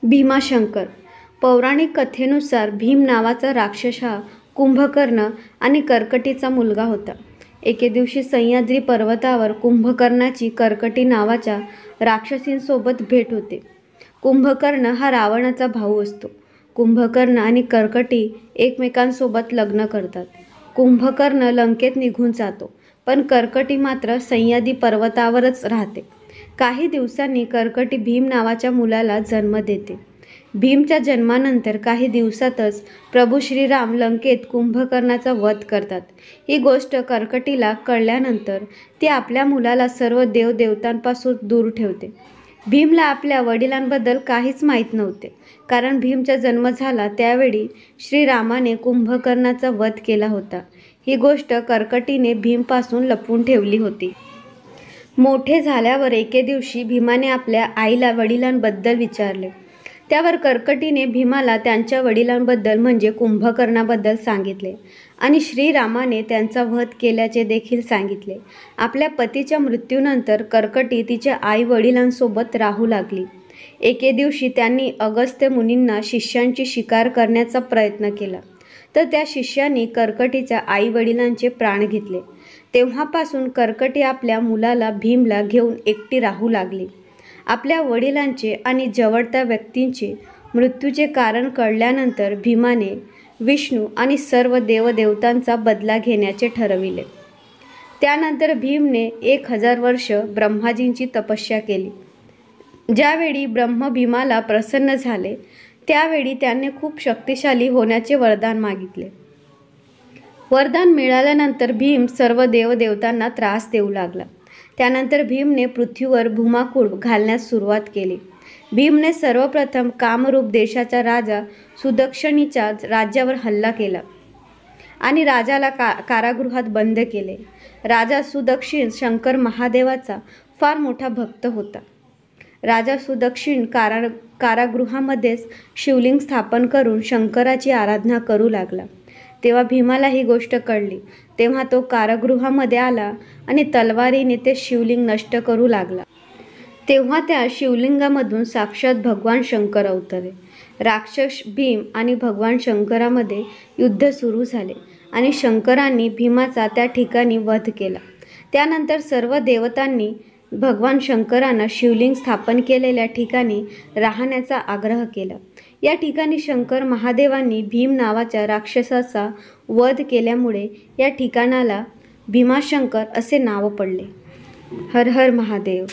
भीमाशंकर. पौराणिक कथेनुसार भीम नावाचा राक्षस हा कुंभकर्ण आणि कर्कटीचा मुलगा होता. एके दिवशी सह्याद्री पर्वतावर कुंभकर्णाची कर्कटी नावाच्या राक्षसींसोबत भेट होते. कुंभकर्ण हा रावणाचा भाऊ असतो. कुंभकर्ण आणि कर्कटी एकमेकांसोबत लग्न करतात. कुंभकर्ण लंकेत निघून जातो, पण कर्कटी मात्र सह्याद्री पर्वतावरच राहते. काही दिवसांनी कर्कटी भीम नावाच्या मुलाला जन्म देते. भीमच्या जन्मानंतर काही दिवसातच प्रभू श्रीराम लंकेत कुंभकर्णाचा वध करतात. ही गोष्ट कर्कटीला कळल्यानंतर ती आपल्या मुलाला सर्व देवदेवतांपासून दूर ठेवते. भीमला आपल्या वडिलांबद्दल काहीच माहीत नव्हते, कारण भीमचा जन्म झाला त्यावेळी श्रीरामाने कुंभकर्णाचा वध केला होता. ही गोष्ट कर्कटीने भीमपासून लपवून ठेवली होती. मोठे झाल्यावर एके दिवशी भीमाने आपल्या आईला वडिलांबद्दल विचारले. त्यावर कर्कटीने भीमाला त्यांच्या वडिलांबद्दल म्हणजे कुंभकर्णाबद्दल सांगितले आणि श्रीरामाने त्यांचा वध केल्याचे देखील सांगितले. आपल्या पतीच्या मृत्यूनंतर कर्कटी तिच्या आई वडिलांसोबत राहू लागली. एके दिवशी त्यांनी अगस्त्य मुनींना शिष्यांची शिकार करण्याचा प्रयत्न केला, तर त्या शिष्यांनी कर्कटीच्या आई वडिलांचे प्राण घेतले. तेव्हापासून कर्कटी आपल्या मुलाला भीमला घेऊन एकटी राहू लागली. आपल्या वडिलांचे आणि जवळच्या व्यक्तींचे मृत्यूचे कारण कळल्यानंतर भीमाने विष्णू आणि सर्व देवदेवतांचा बदला घेण्याचे ठरविले. त्यानंतर भीमने 1000 वर्ष ब्रह्माजींची तपस्या केली. ज्यावेळी ब्रह्म भीमाला प्रसन्न झाले त्यावेळी त्याने खूप शक्तिशाली होण्याचे वरदान मागितले. वरदान मिळाल्यानंतर भीम सर्व देवदेवतांना त्रास देऊ लागला. त्यानंतर भीमने पृथ्वीवर भूमाकूळ घालण्यास सुरुवात केली. भीमने सर्वप्रथम कामरूप देशाच्या राजा सुदक्षिणीच्या राज्यावर हल्ला केला आणि राजाला कारागृहात बंद केले. राजा सुदक्षिण शंकर महादेवाचा फार मोठा भक्त होता. राजा सुदक्षिण कारागृहामध्येच शिवलिंग स्थापन करून शंकराची आराधना करू लागला. तेव्हा भीमाला ही गोष्ट कळली. तेव्हा तो कारागृहामध्ये आला आणि तलवारीने ते शिवलिंग नष्ट करू लागला. तेव्हा त्या शिवलिंगामधून साक्षात भगवान शंकर अवतरले. राक्षस भीम आणि भगवान शंकरामध्ये युद्ध सुरू झाले आणि शंकरांनी भीमाचा त्या ठिकाणी वध केला. त्यानंतर सर्व देवतांनी भगवान शंकरांना शिवलिंग स्थापन केलेल्या ठिकाणी राहण्याचा आग्रह केला. या ठिकाणी शंकर महादेवांनी भीम नावाच्या राक्षसाचा वध केल्यामुळे या ठिकाणाला भीमाशंकर असे नाव पडले. हर हर महादेव.